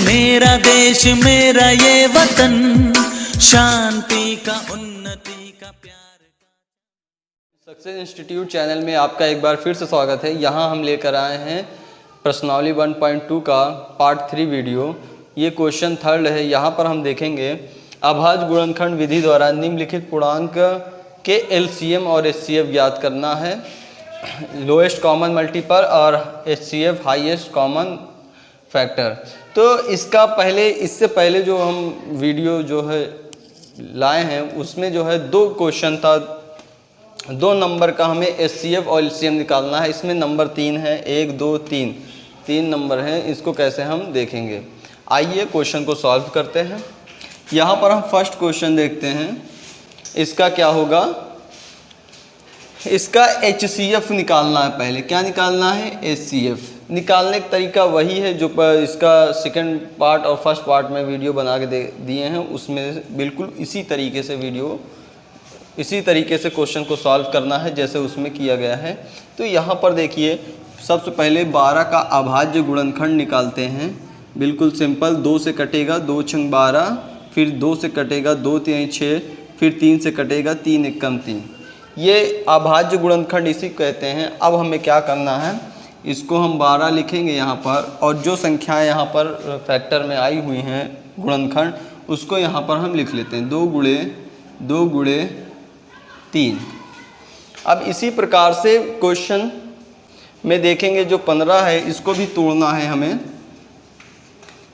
मेरा देश मेरा ये वतन, शांति का उन्नति का प्यार। सक्सेस इंस्टीट्यूट चैनल में आपका एक बार फिर से स्वागत है। यहाँ हम लेकर आए हैं प्रश्नावली 1.2 का पार्ट 3 वीडियो। ये क्वेश्चन थर्ड है। यहाँ पर हम देखेंगे अभाज्य गुणनखंड विधि द्वारा निम्नलिखित पूर्णांक के एलसीएम और एचसीएफ ज्ञात करना है। लोएस्ट कॉमन मल्टीपल और एचसीएफ हाईएस्ट कॉमन फैक्टर। तो इससे पहले जो हम वीडियो जो है लाए हैं उसमें जो है 2 क्वेश्चन था। 2 नंबर का हमें एचसीएफ और एलसीएम निकालना है। इसमें नंबर 3 है, 1 2 3 नंबर हैं। इसको कैसे हम देखेंगे, आइए क्वेश्चन को सॉल्व करते हैं। यहाँ पर हम फर्स्ट क्वेश्चन देखते हैं। इसका क्या होगा, इसका एचसीएफ निकालना है। पहले क्या निकालना है, एचसीएफ। निकालने का तरीका वही है जो इसका सेकंड पार्ट और फर्स्ट पार्ट में वीडियो बना के दिए हैं, उसमें बिल्कुल इसी तरीके से क्वेश्चन को सॉल्व करना है जैसे उसमें किया गया है। तो यहाँ पर देखिए, सबसे पहले 12 का अभाज्य गुणनखंड निकालते हैं। बिल्कुल सिंपल, 2 से कटेगा 2 छंग 12, फिर 2 से कटेगा 2 3 6, फिर 3 से कटेगा 3 एकम 3। ये अभाज्य गुणनखंड इसी कहते हैं। अब हमें क्या करना है, इसको हम 12 लिखेंगे यहाँ पर, और जो संख्याएं यहाँ पर फैक्टर में आई हुई हैं गुणनखंड, उसको यहाँ पर हम लिख लेते हैं 2 गुणे 3। अब इसी प्रकार से क्वेश्चन में देखेंगे जो 15 है, इसको भी तोड़ना है हमें।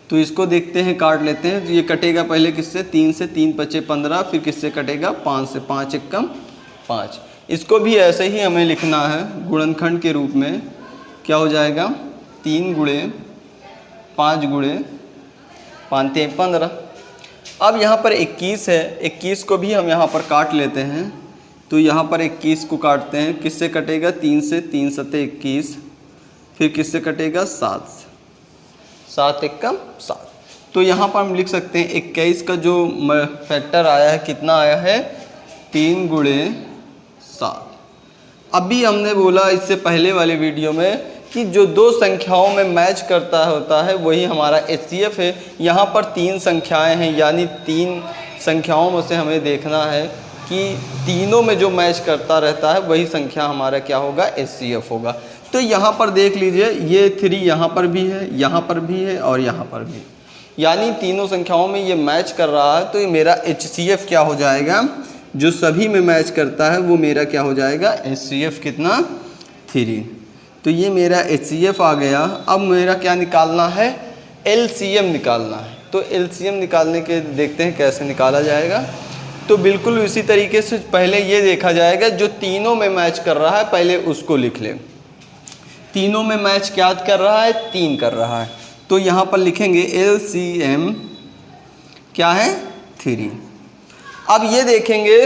तो इसको देखते हैं, काट लेते हैं। ये कटेगा पहले किससे, 3 से, 3 5 15, फिर किससे कटेगा 5 से, 5 एकम 5। इसको भी ऐसे ही हमें लिखना है गुणनखंड के रूप में। क्या हो जाएगा, 3 गुणे 5 गुणे 5 3 15। अब यहाँ पर 21 है, 21 को भी हम यहाँ पर काट लेते हैं। तो यहाँ पर 21 को काटते हैं, किससे कटेगा 3 से, 3 7 21, फिर किससे कटेगा 7 से, 7 एकम 7। तो यहाँ पर हम लिख सकते हैं 21 का जो फैक्टर आया है कितना आया है, 3 गुणे 7। अभी हमने बोला इससे पहले वाले वीडियो में कि जो 2 संख्याओं में मैच करता होता है वही हमारा एचसीएफ है। यहाँ पर 3 संख्याएं हैं, यानी 3 संख्याओं में से हमें देखना है कि तीनों में जो मैच करता रहता है वही संख्या हमारा क्या होगा, एचसीएफ होगा। तो यहाँ पर देख लीजिए, ये 3 यहाँ पर भी है, यहाँ पर भी है और यहाँ पर भी, यानी तीनों संख्याओं में ये मैच कर रहा है। तो ये मेरा एचसीएफ क्या हो जाएगा, जो सभी में मैच करता है वो मेरा क्या हो जाएगा, एचसीएफ कितना, 3। तो ये मेरा एचसीएफ आ गया। अब मेरा क्या निकालना है, एलसीएम निकालना है। तो एलसीएम निकालने के देखते हैं कैसे निकाला जाएगा। तो बिल्कुल इसी तरीके से पहले ये देखा जाएगा जो तीनों में मैच कर रहा है, पहले उसको लिख लें। तीनों में मैच क्या कर रहा है, 3 कर रहा है। तो यहाँ पर लिखेंगे एलसीएम क्या है, 3। अब ये देखेंगे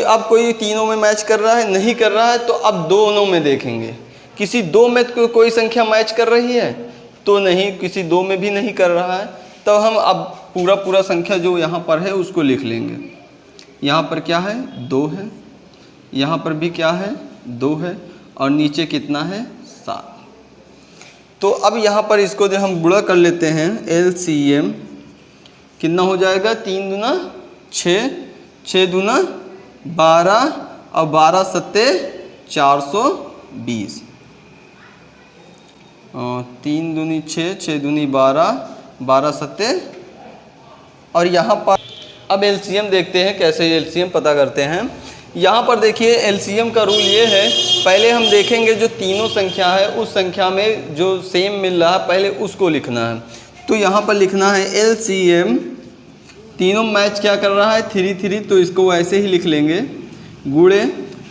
अब कोई तीनों में मैच कर रहा है, नहीं कर रहा है, तो अब दोनों में देखेंगे। किसी 2 में कोई संख्या मैच कर रही है तो नहीं, किसी 2 में भी नहीं कर रहा है। तो हम अब पूरा संख्या जो यहाँ पर है उसको लिख लेंगे। यहाँ पर क्या है, 2 है, यहाँ पर भी क्या है, 2 है, और नीचे कितना है, 7। तो अब यहाँ पर इसको जो हम गुणा कर लेते हैं, एलसीएम कितना हो जाएगा, 3 दूना 6, 6 दूना 12, और 12 सत्ते 420, 3 दूनी 6, 6 दूनी 12, 12 सत्ते। और यहाँ पर अब एलसीएम देखते हैं कैसे एलसीएम पता करते हैं। यहाँ पर देखिए एलसीएम का रूल ये है, पहले हम देखेंगे जो तीनों संख्या है उस संख्या में जो सेम मिल रहा है पहले उसको लिखना है। तो यहाँ पर लिखना है एलसीएम, तीनों मैच क्या कर रहा है, 3 3, तो इसको ऐसे ही लिख लेंगे, गुणे।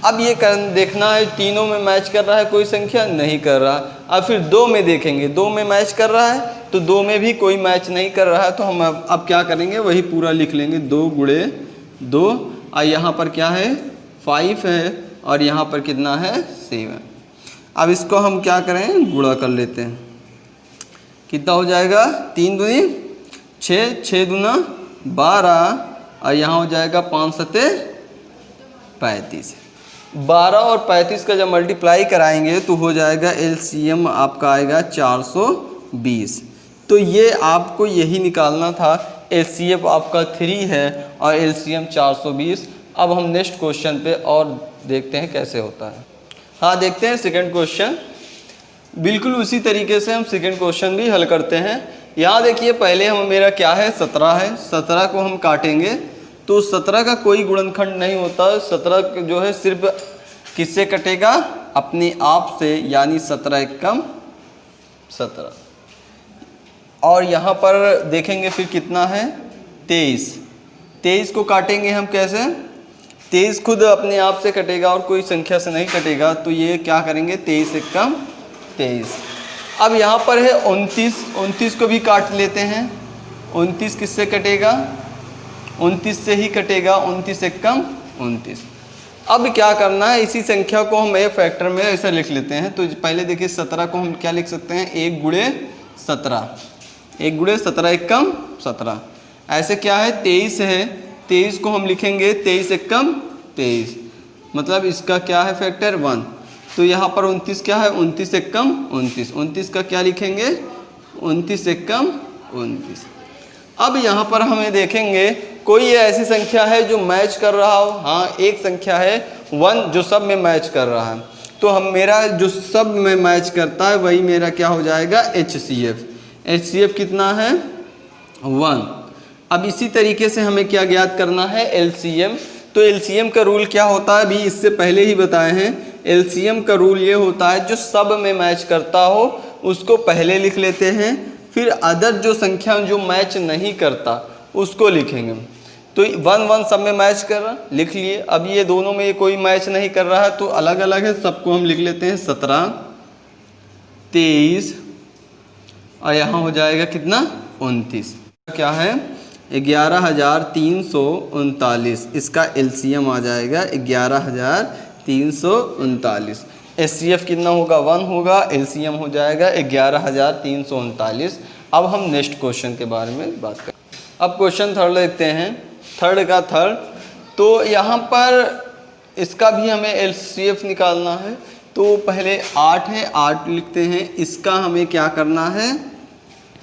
अब ये देखना है तीनों में मैच कर रहा है कोई संख्या, नहीं कर रहा। अब फिर 2 में देखेंगे, 2 में मैच कर रहा है, तो 2 में भी कोई मैच नहीं कर रहा है। तो हम अब क्या करेंगे, वही पूरा लिख लेंगे, 2 गुणे 2, और यहाँ पर क्या है, 5 है, और यहाँ पर कितना है, 7। अब इसको हम क्या करें, गुणा कर लेते हैं। कितना हो जाएगा, 3 दूनी 6, 6 दूना 12, और यहाँ हो जाएगा 5 सत्ते 35। 12 और 35 का जब मल्टीप्लाई कराएंगे तो हो जाएगा एलसीएम आपका आएगा 420। तो ये आपको यही निकालना था। एचसीएफ आपका 3 है और एलसीएम 420। अब हम नेक्स्ट क्वेश्चन पे और देखते हैं कैसे होता है। हाँ, देखते हैं सेकंड क्वेश्चन। बिल्कुल उसी तरीके से हम सेकंड क्वेश्चन भी हल करते हैं। यहाँ देखिए, पहले हम मेरा क्या है 17 है, 17 को हम काटेंगे तो 17 का कोई गुणनखंड नहीं होता। 17 जो है सिर्फ किससे कटेगा, अपने आप से, यानी 17 एकम 17। और यहाँ पर देखेंगे फिर कितना है 23। 23 को काटेंगे हम कैसे, 23 खुद अपने आप से कटेगा और कोई संख्या से नहीं कटेगा। तो ये क्या करेंगे 23 एकम 23। अब यहाँ पर है 29, 29 को भी काट लेते हैं। 29 किससे कटेगा, 29 से ही कटेगा, 29 एकम 29। अब क्या करना है, इसी संख्या को हम एक फैक्टर में ऐसा लिख लेते हैं। तो पहले देखिए 17 को हम क्या लिख सकते हैं, 1 गुणे 17, 1 गुणे 17 एकम 17। ऐसे क्या है 23 है, 23 को हम लिखेंगे 23 एकम 23, मतलब इसका क्या है फैक्टर 1। तो यहाँ पर 29 क्या है, 29 एकम 29, 29 का क्या लिखेंगे 29 एकम 29। अब यहाँ पर हमें देखेंगे कोई ऐसी संख्या है जो मैच कर रहा हो। हाँ, एक संख्या है 1 जो सब में मैच कर रहा है। तो हम मेरा जो सब में मैच करता है वही मेरा क्या हो जाएगा HCF। HCF कितना है 1। अब इसी तरीके से हमें क्या ज्ञात करना है LCM। तो LCM का रूल क्या होता है, अभी इससे पहले ही बताए हैं। LCM का रूल ये होता है जो सब में मैच करता हो उसको पहले लिख लेते हैं, फिर अदर जो संख्या जो मैच नहीं करता उसको लिखेंगे। तो 1 1 सब में मैच कर रहा, लिख लिए। अब ये दोनों में कोई मैच नहीं कर रहा है तो अलग अलग है, सबको हम लिख लेते हैं 17 23 और यहाँ हो जाएगा कितना 29। क्या है 11,339, इसका LCM आ जाएगा 11,339। HCF कितना होगा 1 होगा, LCM हो जाएगा 11,339। अब हम नेक्स्ट क्वेश्चन के बारे में बात करें। अब क्वेश्चन थर्ड देखते हैं, थर्ड का थर्ड। तो यहाँ पर इसका भी हमें LCF निकालना है। तो पहले 8 है, 8 लिखते हैं। इसका हमें क्या करना है,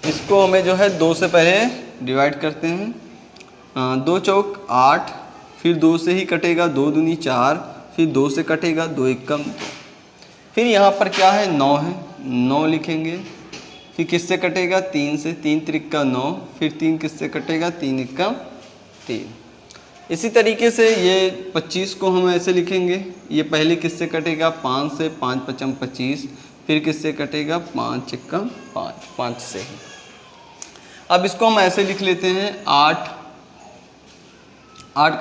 इसको हमें जो है 2 से पहले डिवाइड करते हैं। 2 चौक 8, फिर 2 से ही कटेगा, 2 दूनी 4, फिर 2 से कटेगा, 2 एकम 2। फिर यहाँ पर क्या है 9 है, 9 लिखेंगे। फिर किससे कटेगा 3 से, 3 त्रिका 9, फिर 3 किससे कटेगा 3 एकम 3। इसी तरीके से ये 25 को हम ऐसे लिखेंगे। ये पहले किससे कटेगा 5 से, 5 पचम 25, फिर किससे कटेगा 5 एकम 5, 5 से ही। अब इसको हम ऐसे लिख लेते हैं 8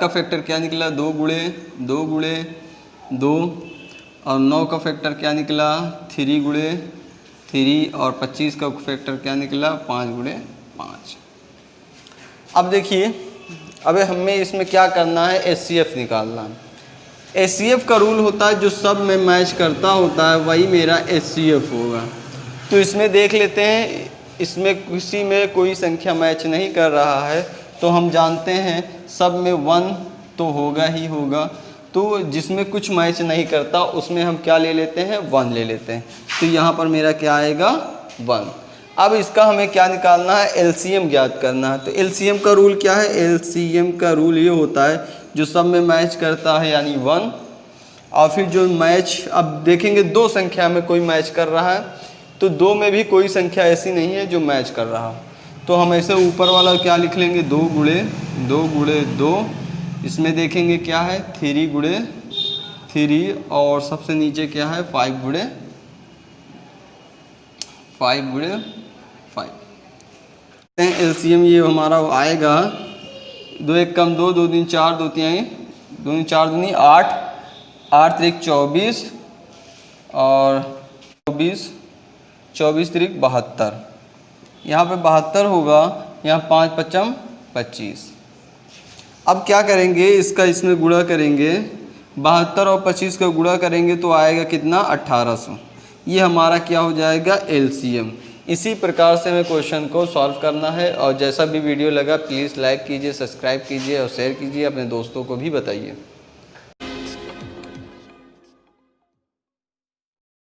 का फैक्टर क्या निकला 2 गुणे 2 और 9 का फैक्टर क्या निकला 3 गुणे 3 और 25 का फैक्टर क्या निकला 5 गुणे 5। अब देखिए, अब हमें इसमें क्या करना है HCF निकालना है। HCF का रूल होता है जो सब में मैच करता होता है वही मेरा HCF होगा। तो इसमें देख लेते हैं, इसमें किसी में कोई संख्या मैच नहीं कर रहा है तो हम जानते हैं सब में 1 तो होगा ही होगा। तो जिसमें कुछ मैच नहीं करता उसमें हम क्या ले लेते हैं 1 ले लेते हैं। तो यहाँ पर मेरा क्या आएगा 1। अब इसका हमें क्या निकालना है LCM ज्ञात करना है। तो LCM का रूल क्या है, LCM का रूल ये होता है जो सब में मैच करता है यानी 1, और फिर जो मैच, अब देखेंगे 2 संख्या में कोई मैच कर रहा है तो 2 में भी कोई संख्या ऐसी नहीं है जो मैच कर रहा हो। तो हम ऐसे ऊपर वाला क्या लिख लेंगे 2 गुणे 2। इसमें देखेंगे क्या है 3 गुणे 3 और सबसे नीचे क्या है 5 गुणे 5। LCM ये हमारा आएगा 2 एकम 2, 2 दूनी 4, 2 तिहाई 2 4 दूनी 8, 8 त्रिक 24 और 24 त्रिक 72। यहाँ पे 72 होगा, यहाँ 5 पचम 25। अब क्या करेंगे, इसका इसमें गुणा करेंगे, 72 और 25 का गुणा करेंगे तो आएगा कितना 1800। ये हमारा क्या हो जाएगा LCM। इसी प्रकार से हमें क्वेश्चन को सॉल्व करना है। और जैसा भी वीडियो लगा प्लीज़ लाइक कीजिए, सब्सक्राइब कीजिए और शेयर कीजिए, अपने दोस्तों को भी बताइए।